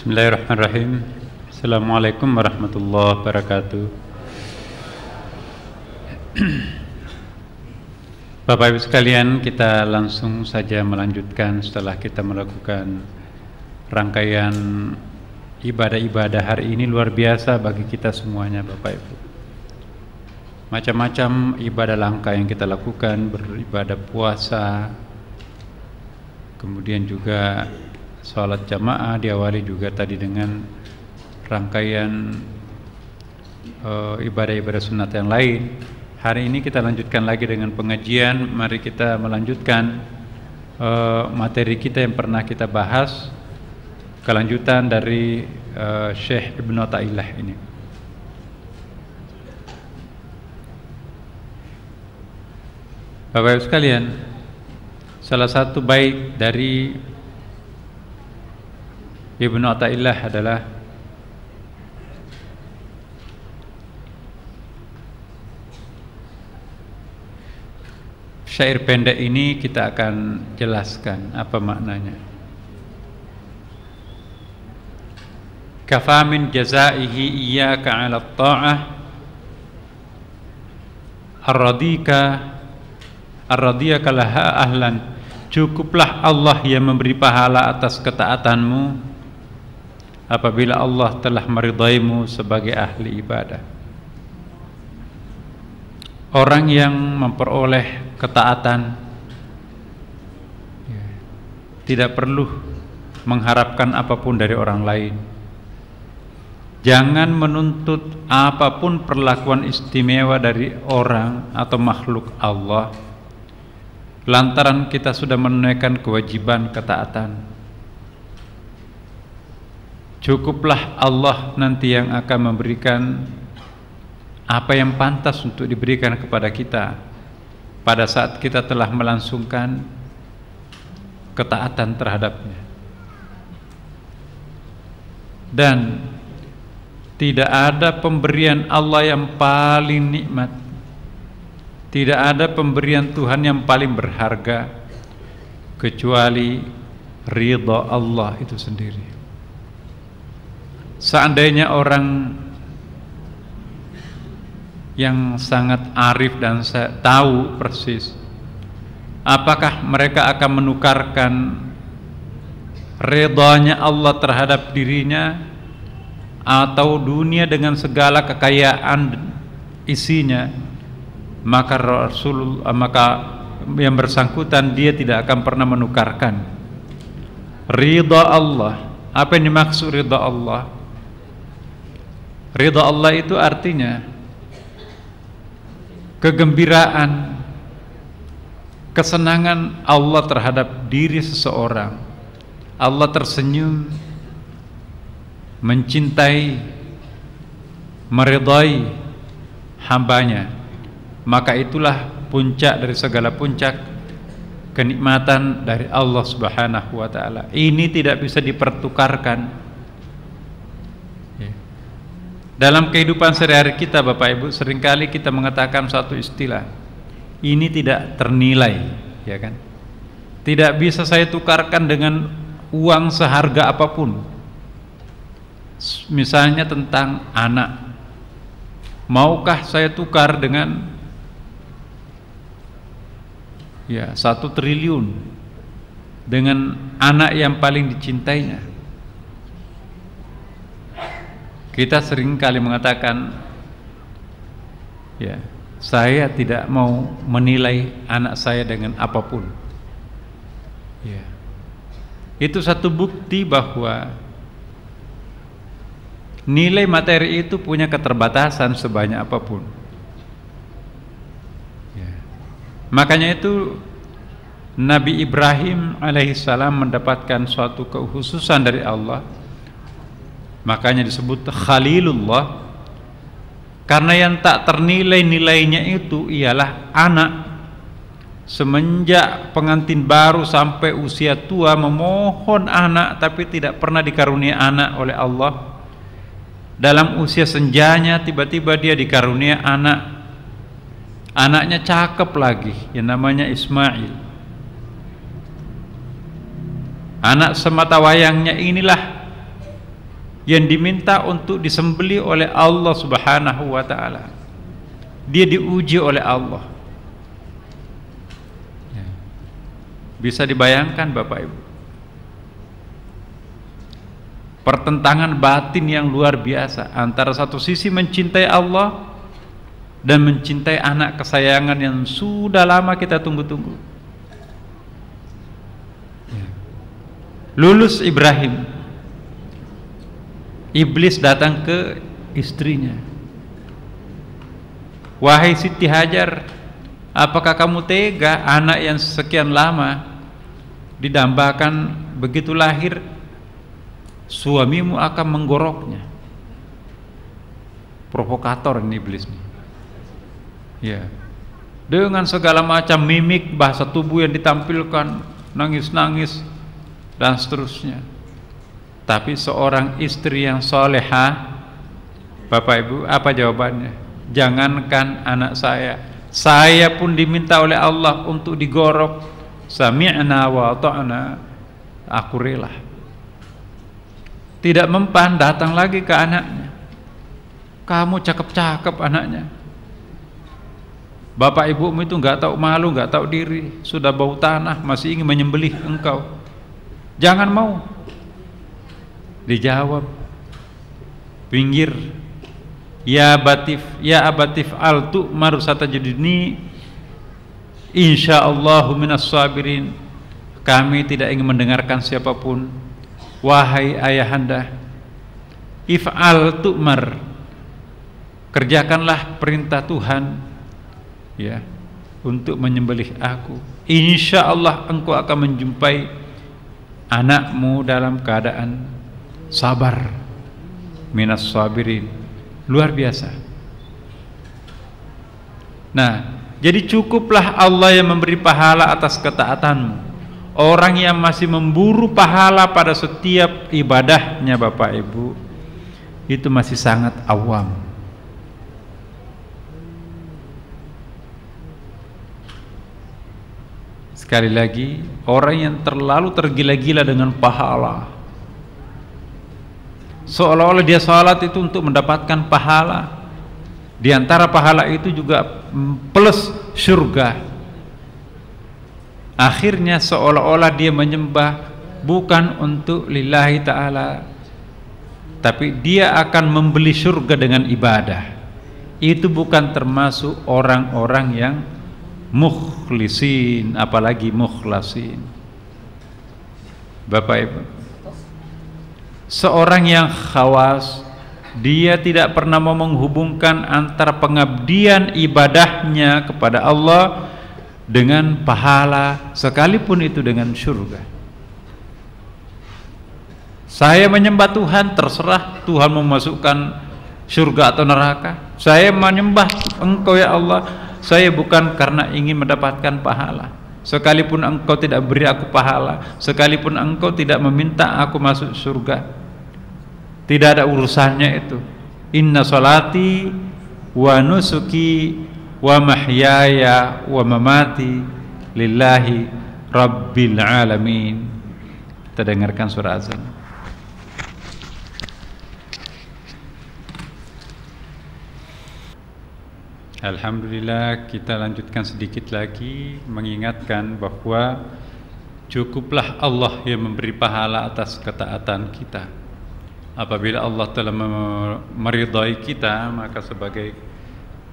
Bismillahirrahmanirrahim. Assalamualaikum warahmatullahi wabarakatuh. Bapak Ibu sekalian, kita langsung saja melanjutkan setelah kita melakukan rangkaian ibadah-ibadah hari ini. Luar biasa bagi kita semuanya, Bapak Ibu. Macam-macam ibadah langka yang kita lakukan, beribadah puasa, kemudian juga sholat jamaah, diawali juga tadi dengan rangkaian ibadah-ibadah sunat yang lain. Hari ini kita lanjutkan lagi dengan pengajian. Mari kita melanjutkan materi kita yang pernah kita bahas, kelanjutan dari Syekh Ibnu Athaillah ini. Bapak Ibu sekalian, salah satu baik dari Ibnu Athaillah adalah syair pendek ini kita akan jelaskan apa maknanya. Kafa min jazaihi iyyaka 'ala at-ta'ah ar-radiyaka laha ahlan. Cukuplah Allah yang memberi pahala atas ketaatanmu apabila Allah telah meridaimu sebagai ahli ibadah. Orang yang memperoleh ketaatan tidak perlu mengharapkan apapun dari orang lain. Jangan menuntut apapun perlakuan istimewa dari orang atau makhluk Allah lantaran kita sudah menunaikan kewajiban ketaatan. Cukuplah Allah nanti yang akan memberikan apa yang pantas untuk diberikan kepada kita pada saat kita telah melangsungkan ketaatan terhadapnya. Dan tidak ada pemberian Allah yang paling nikmat, tidak ada pemberian Tuhan yang paling berharga kecuali ridha Allah itu sendiri. Seandainya orang yang sangat arif dan tahu persis apakah mereka akan menukarkan ridhanya Allah terhadap dirinya atau dunia dengan segala kekayaan isinya, maka yang bersangkutan dia tidak akan pernah menukarkan ridha Allah. Apa yang dimaksud ridha Allah? Ridha Allah itu artinya kegembiraan, kesenangan Allah terhadap diri seseorang. Allah tersenyum, mencintai, meridai hambanya. Maka itulah puncak dari segala puncak kenikmatan dari Allah Subhanahu wa ta'ala. Ini tidak bisa dipertukarkan. Dalam kehidupan sehari-hari kita, Bapak Ibu, seringkali kita mengatakan satu istilah, ini tidak ternilai, ya kan? Tidak bisa saya tukarkan dengan uang seharga apapun. Misalnya tentang anak, maukah saya tukar dengan 1 triliun dengan anak yang paling dicintainya? Kita sering kali mengatakan, saya tidak mau menilai anak saya dengan apapun. Itu satu bukti bahwa nilai materi itu punya keterbatasan sebanyak apapun. Makanya itu Nabi Ibrahim alaihissalam mendapatkan suatu kekhususan dari Allah. Makanya disebut Khalilullah, karena yang tak ternilai nilainya itu ialah anak. Semenjak pengantin baru sampai usia tua memohon anak, tapi tidak pernah dikarunia anak oleh Allah. Dalam usia senjanya tiba-tiba dia dikarunia anak. Anaknya cakep lagi, yang namanya Ismail. Anak semata wayangnya inilah yang diminta untuk disembelih oleh Allah Subhanahu wa taala. Dia diuji oleh Allah. Bisa dibayangkan Bapak Ibu, pertentangan batin yang luar biasa antara satu sisi mencintai Allah dan mencintai anak kesayangan yang sudah lama kita tunggu-tunggu. Lulus Ibrahim, iblis datang ke istrinya. Wahai Siti Hajar, apakah kamu tega anak yang sekian lama didambakan begitu lahir suamimu akan menggoroknya? Provokator ini iblis nih. Ya. Dengan segala macam mimik, bahasa tubuh yang ditampilkan, nangis-nangis dan seterusnya. Tapi seorang istri yang solehah, Bapak Ibu, apa jawabannya? Jangankan anak saya pun diminta oleh Allah untuk digorok. Sami'na wa ta'na, aku rela. Tidak mempan, datang lagi ke anaknya. Kamu cakep-cakep anaknya. Bapak ibumu itu nggak tahu malu, nggak tahu diri, sudah bau tanah, masih ingin menyembelih engkau. Jangan mau. Dijawab, pinggir. Ya abatif al tu'mar satajidni insyaallahu minas sabirin. Kami tidak ingin mendengarkan siapapun. Wahai ayahanda, if'al tu'mar, kerjakanlah perintah Tuhan, ya, untuk menyembelih aku. Insyaallah engkau akan menjumpai anakmu dalam keadaan sabar. Minas sabirin. Luar biasa. Nah, jadi cukuplah Allah yang memberi pahala atas ketaatanmu. Orang yang masih memburu pahala pada setiap ibadahnya Bapak Ibu, itu masih sangat awam. Sekali lagi, orang yang terlalu tergila-gila dengan pahala, seolah-olah dia salat itu untuk mendapatkan pahala. Di antara pahala itu juga plus surga. Akhirnya seolah-olah dia menyembah bukan untuk lillahi ta'ala, tapi dia akan membeli surga dengan ibadah. Itu bukan termasuk orang-orang yang mukhlisin, apalagi mukhlasin. Bapak Ibu, seorang yang khawas, dia tidak pernah mau menghubungkan antara pengabdian ibadahnya kepada Allah dengan pahala, sekalipun itu dengan surga. Saya menyembah Tuhan, terserah Tuhan memasukkan surga atau neraka. Saya menyembah Engkau ya Allah, saya bukan karena ingin mendapatkan pahala. Sekalipun Engkau tidak beri aku pahala, sekalipun Engkau tidak meminta aku masuk surga, tidak ada urusannya itu. Inna salati wa nusuki wa mahyaya wa mamati lillahi rabbil alamin. Kita dengarkan surah azan. Alhamdulillah, kita lanjutkan sedikit lagi mengingatkan bahwa cukuplah Allah yang memberi pahala atas ketaatan kita. Apabila Allah telah meridai kita, maka sebagai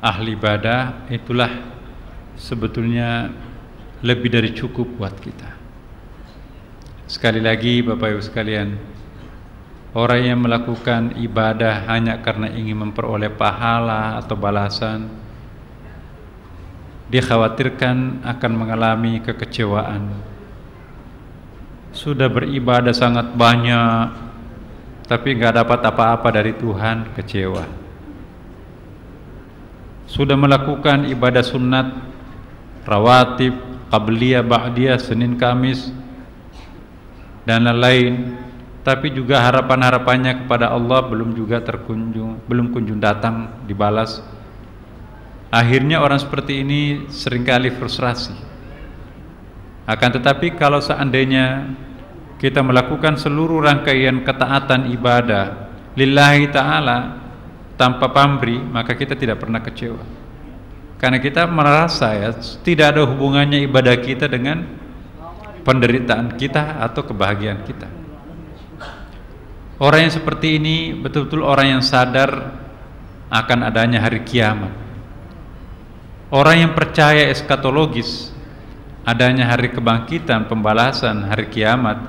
ahli ibadah itulah sebetulnya lebih dari cukup buat kita. Sekali lagi Bapak Ibu sekalian, orang yang melakukan ibadah hanya karena ingin memperoleh pahala atau balasan, dia khawatirkan akan mengalami kekecewaan. Sudah beribadah sangat banyak, tapi nggak dapat apa-apa dari Tuhan, kecewa. Sudah melakukan ibadah sunat, rawatib, qabliyah, ba'diyah, Senin, Kamis, dan lain-lain, tapi juga harapan-harapannya kepada Allah belum kunjung datang dibalas. Akhirnya orang seperti ini seringkali frustrasi. Akan tetapi kalau seandainya kita melakukan seluruh rangkaian ketaatan ibadah lillahi ta'ala tanpa pamrih, maka kita tidak pernah kecewa. Karena kita merasa ya, tidak ada hubungannya ibadah kita dengan penderitaan kita atau kebahagiaan kita. Orang yang seperti ini betul-betul orang yang sadar akan adanya hari kiamat. Orang yang percaya eskatologis, adanya hari kebangkitan, pembalasan, hari kiamat,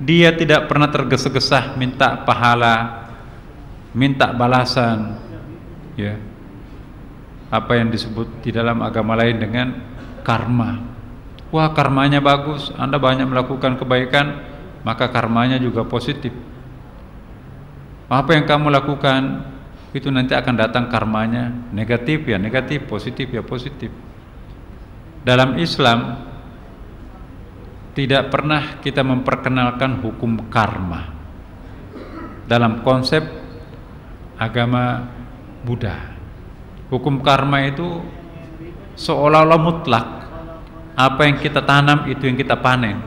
dia tidak pernah tergesa-gesa minta pahala, minta balasan, ya. Apa yang disebut di dalam agama lain dengan karma. Wah, karmanya bagus, Anda banyak melakukan kebaikan, maka karmanya juga positif. Apa yang kamu lakukan itu nanti akan datang karmanya, negatif ya negatif, positif ya positif. Dalam Islam tidak pernah kita memperkenalkan hukum karma dalam konsep agama Buddha. Hukum karma itu seolah-olah mutlak. Apa yang kita tanam itu yang kita panen.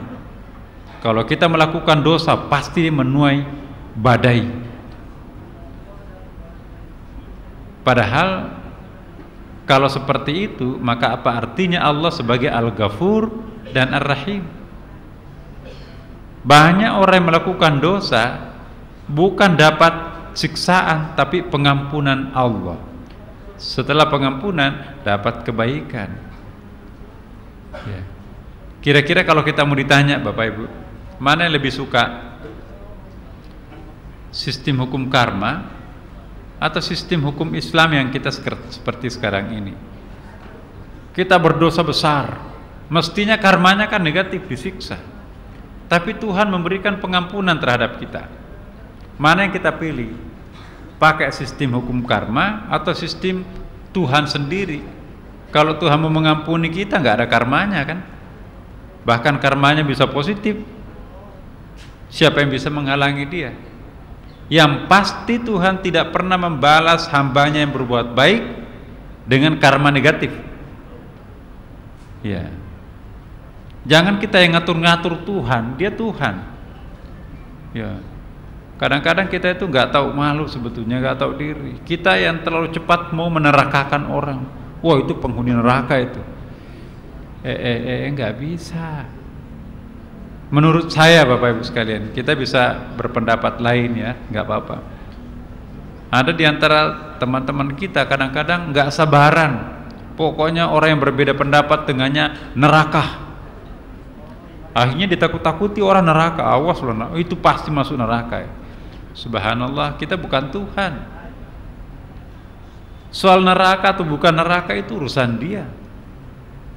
Kalau kita melakukan dosa pasti menuai badai. Padahal kalau seperti itu, maka apa artinya Allah sebagai Al-Ghafur dan Ar-Rahim? Banyak orang yang melakukan dosa bukan dapat siksaan, tapi pengampunan Allah. Setelah pengampunan dapat kebaikan. Ya. Kira-kira kalau kita mau ditanya Bapak Ibu, mana yang lebih suka? Sistem hukum karma atau sistem hukum Islam yang kita seperti sekarang ini? Kita berdosa besar, mestinya karmanya kan negatif, disiksa. Tapi Tuhan memberikan pengampunan terhadap kita. Mana yang kita pilih? Pakai sistem hukum karma atau sistem Tuhan sendiri? Kalau Tuhan mau mengampuni kita, nggak ada karmanya kan? Bahkan karmanya bisa positif. Siapa yang bisa menghalangi dia? Yang pasti Tuhan tidak pernah membalas hambanya yang berbuat baik dengan karma negatif. Ya. Jangan kita yang ngatur-ngatur Tuhan, dia Tuhan. Ya. Kadang-kadang kita itu nggak tahu malu sebetulnya, nggak tahu diri. Kita yang terlalu cepat mau menerakakan orang. Wah, itu penghuni neraka itu. Nggak bisa. Menurut saya Bapak Ibu sekalian, kita bisa berpendapat lain ya, nggak apa-apa. Ada di antara teman-teman kita kadang-kadang nggak sabaran. Pokoknya orang yang berbeda pendapat dengannya neraka. Akhirnya ditakut-takuti orang neraka. Awas loh, itu pasti masuk neraka ya. Subhanallah, kita bukan Tuhan. Soal neraka atau bukan neraka itu urusan dia.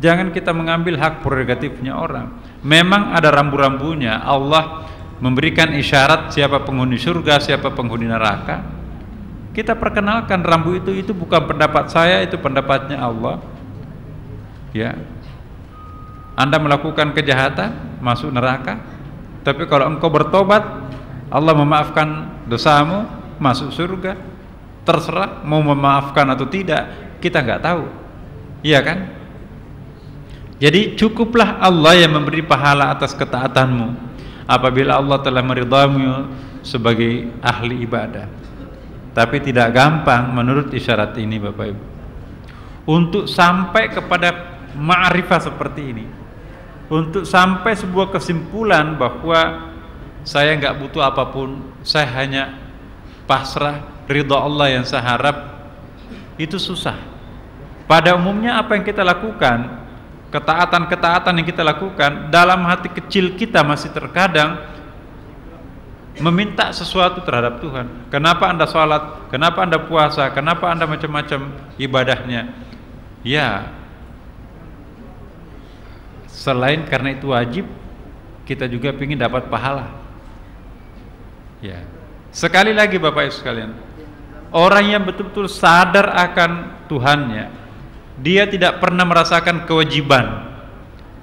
Jangan kita mengambil hak prerogatifnya orang. Memang ada rambu-rambunya. Allah memberikan isyarat siapa penghuni surga, siapa penghuni neraka. Kita perkenalkan rambu itu bukan pendapat saya, itu pendapatnya Allah. Ya. Anda melakukan kejahatan, masuk neraka. Tapi kalau engkau bertobat, Allah memaafkan dosamu, masuk surga. Terserah mau memaafkan atau tidak, kita nggak tahu. Iya kan? Jadi cukuplah Allah yang memberi pahala atas ketaatanmu apabila Allah telah meridhamu sebagai ahli ibadah. Tapi tidak gampang menurut isyarat ini Bapak Ibu. Untuk sampai kepada ma'rifah seperti ini, untuk sampai sebuah kesimpulan bahwa saya nggak butuh apapun, saya hanya pasrah, ridha Allah yang saya harap, itu susah. Pada umumnya apa yang kita lakukan, ketaatan-ketaatan yang kita lakukan, dalam hati kecil kita masih terkadang meminta sesuatu terhadap Tuhan. Kenapa Anda sholat? Kenapa Anda puasa? Kenapa Anda macam-macam ibadahnya? Ya, selain karena itu wajib, kita juga ingin dapat pahala. Ya. Sekali lagi Bapak Ibu sekalian, orang yang betul-betul sadar akan Tuhannya, dia tidak pernah merasakan kewajiban.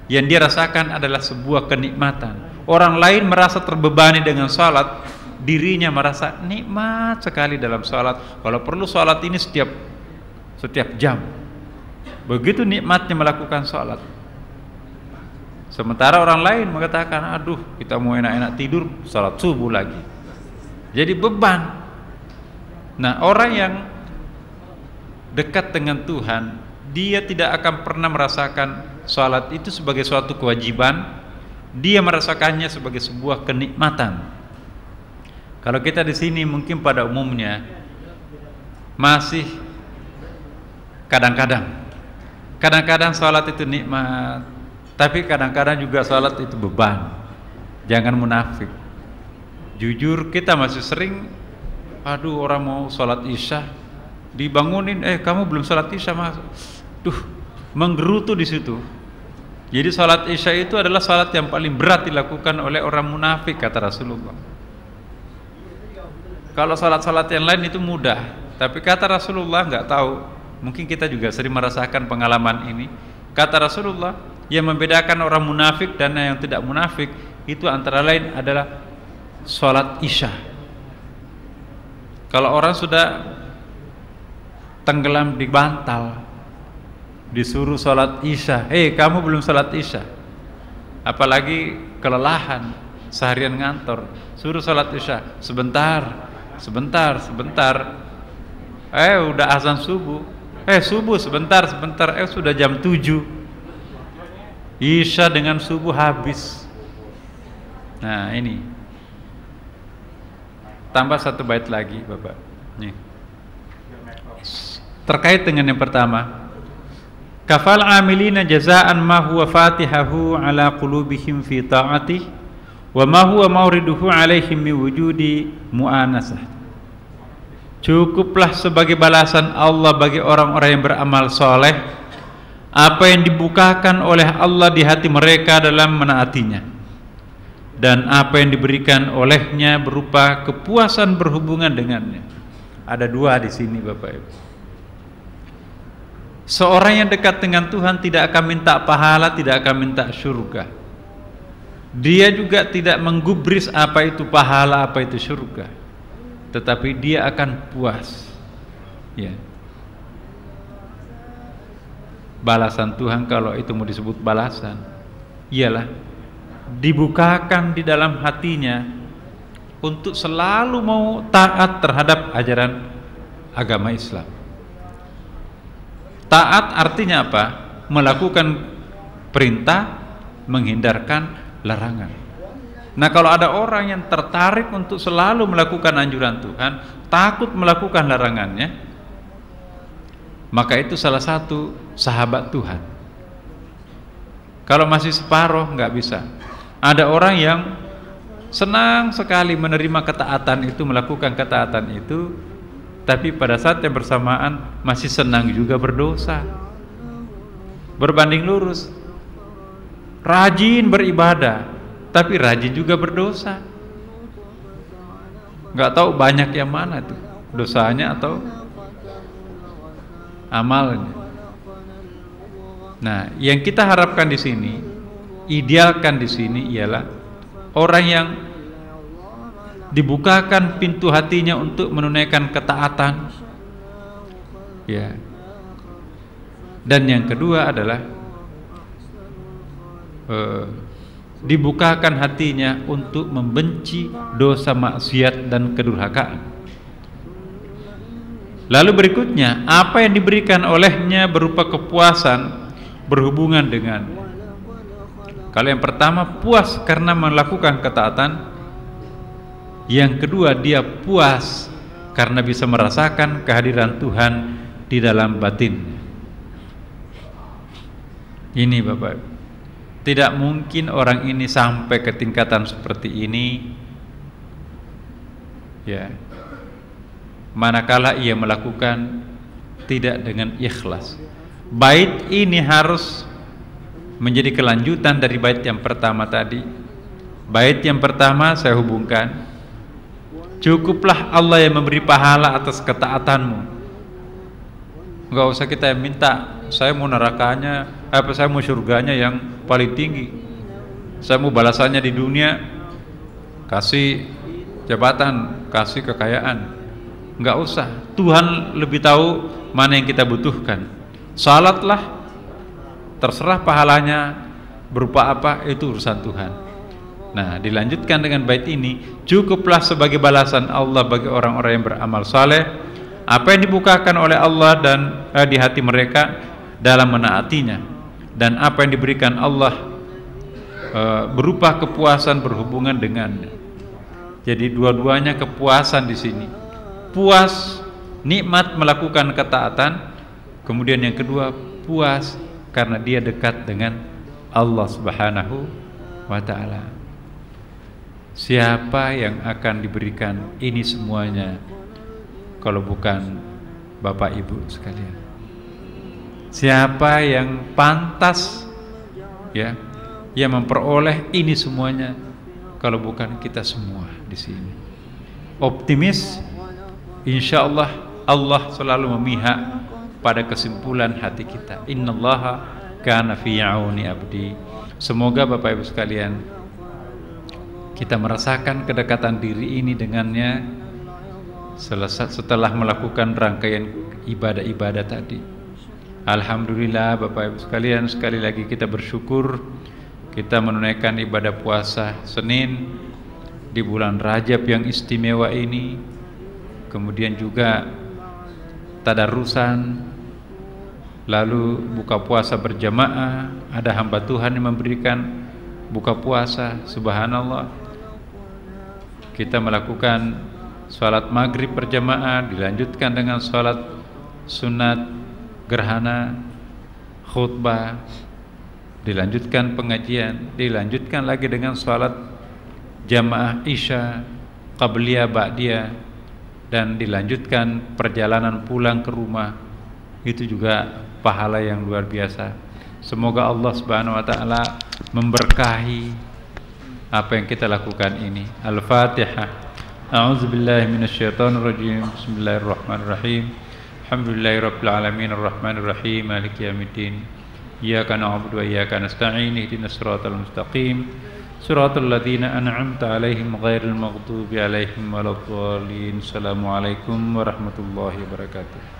Yang dia rasakan adalah sebuah kenikmatan. Orang lain merasa terbebani dengan salat, dirinya merasa nikmat sekali dalam salat. Kalau perlu salat ini setiap jam. Begitu nikmatnya melakukan salat. Sementara orang lain mengatakan, aduh kita mau enak-enak tidur, salat subuh lagi. Jadi beban. Nah, orang yang dekat dengan Tuhan, dia tidak akan pernah merasakan salat itu sebagai suatu kewajiban, dia merasakannya sebagai sebuah kenikmatan. Kalau kita di sini mungkin pada umumnya masih kadang-kadang salat itu nikmat, tapi kadang-kadang juga salat itu beban. Jangan munafik. Jujur kita masih sering, aduh orang mau salat isya dibangunin, kamu belum salat isya mas, menggerutu di situ. Jadi salat isya itu adalah salat yang paling berat dilakukan oleh orang munafik kata Rasulullah. Kalau salat-salat yang lain itu mudah, tapi kata Rasulullah nggak tahu, mungkin kita juga sering merasakan pengalaman ini. Kata Rasulullah, yang membedakan orang munafik dan yang tidak munafik itu antara lain adalah salat isya. Kalau orang sudah tenggelam di bantal, disuruh salat isya, kamu belum salat isya, apalagi kelelahan seharian ngantor, suruh salat isya, sebentar, udah azan subuh, subuh sebentar, sudah jam 7, isya dengan subuh habis. Nah ini tambah satu bait lagi Bapak nih, terkait dengan yang pertama, kafal amilina jazaan ma huwa fatihahu ala qulubihim fi ta'atih wa ma huwa mauriduhu alaihim min wujudi mu'anasah. Cukuplah sebagai balasan Allah bagi orang-orang yang beramal soleh apa yang dibukakan oleh Allah di hati mereka dalam menaatinya, dan apa yang diberikan olehnya berupa kepuasan berhubungan dengannya. Ada dua di sini Bapak Ibu. Seorang yang dekat dengan Tuhan tidak akan minta pahala, tidak akan minta surga. Dia juga tidak menggubris apa itu pahala, apa itu surga, tetapi dia akan puas. Ya. Balasan Tuhan, kalau itu mau disebut balasan, ialah dibukakan di dalam hatinya untuk selalu mau taat terhadap ajaran agama Islam. Taat artinya apa? Melakukan perintah, menghindarkan larangan. Nah, kalau ada orang yang tertarik untuk selalu melakukan anjuran Tuhan, takut melakukan larangannya, maka itu salah satu sahabat Tuhan. Kalau masih separuh nggak bisa. Ada orang yang senang sekali menerima ketaatan itu, melakukan ketaatan itu, tapi pada saat yang bersamaan masih senang juga berdosa. Berbanding lurus, rajin beribadah tapi rajin juga berdosa. Nggak tahu banyak yang mana tuh, dosanya atau amalnya. Nah, yang kita harapkan di sini, idealkan di sini ialah orang yang dibukakan pintu hatinya untuk menunaikan ketaatan, ya. Dan yang kedua adalah dibukakan hatinya untuk membenci dosa maksiat dan kedurhakaan. Lalu berikutnya, apa yang diberikan olehnya berupa kepuasan berhubungan dengan. Kalau yang pertama puas karena melakukan ketaatan, yang kedua dia puas karena bisa merasakan kehadiran Tuhan di dalam batin. Ini Bapak, tidak mungkin orang ini sampai ke tingkatan seperti ini, ya, manakala ia melakukan tidak dengan ikhlas. Bait ini harus menjadi kelanjutan dari bait yang pertama tadi. Bait yang pertama saya hubungkan, cukuplah Allah yang memberi pahala atas ketaatanmu. Enggak usah kita minta, saya mau nerakanya, saya mau surganya yang paling tinggi, saya mau balasannya di dunia, kasih jabatan, kasih kekayaan. Enggak usah, Tuhan lebih tahu mana yang kita butuhkan. Salatlah, terserah pahalanya berupa apa, itu urusan Tuhan. Nah, dilanjutkan dengan bait ini, cukuplah sebagai balasan Allah bagi orang-orang yang beramal saleh Apa yang dibukakan oleh Allah dan di hati mereka dalam menaatinya, dan apa yang diberikan Allah berupa kepuasan berhubungan dengannya. Jadi dua-duanya kepuasan di sini. Puas nikmat melakukan ketaatan, kemudian yang kedua puas karena dia dekat dengan Allah Subhanahu wa taala. Siapa yang akan diberikan ini semuanya kalau bukan Bapak Ibu sekalian? Siapa yang pantas ya yang memperoleh ini semuanya kalau bukan kita semua di sini? Optimis, insyaallah Allah selalu memihak pada kesimpulan hati kita. Innallaha kana fi auni abdi. Semoga Bapak Ibu sekalian kita merasakan kedekatan diri ini dengannya setelah melakukan rangkaian ibadah-ibadah tadi. Alhamdulillah Bapak Ibu sekalian, sekali lagi kita bersyukur kita menunaikan ibadah puasa Senin di bulan Rajab yang istimewa ini. Kemudian juga tadarusan, lalu buka puasa berjamaah. Ada hamba Tuhan yang memberikan buka puasa, subhanallah. Kita melakukan sholat maghrib berjamaah, dilanjutkan dengan sholat sunat gerhana, khutbah, dilanjutkan pengajian, dilanjutkan lagi dengan sholat jamaah isya, qabliyah, ba'diyah, dan dilanjutkan perjalanan pulang ke rumah. Itu juga pahala yang luar biasa. Semoga Allah Subhanahu wa taala memberkahi apa yang kita lakukan ini. Al-Fatihah. A'udzubillahi minasyaitonirrajim. Bismillahirrahmanirrahim. Alhamdulillahirabbil alamin arrahmanir rahim maliki yaumiddin. Iyyaka na'budu wa iyyaka nasta'in ihdinas siratal mustaqim. Siratal ladzina an'amta 'alaihim ghairil maghdubi 'alaihim waladdallin. Assalamualaikum warahmatullahi wabarakatuh.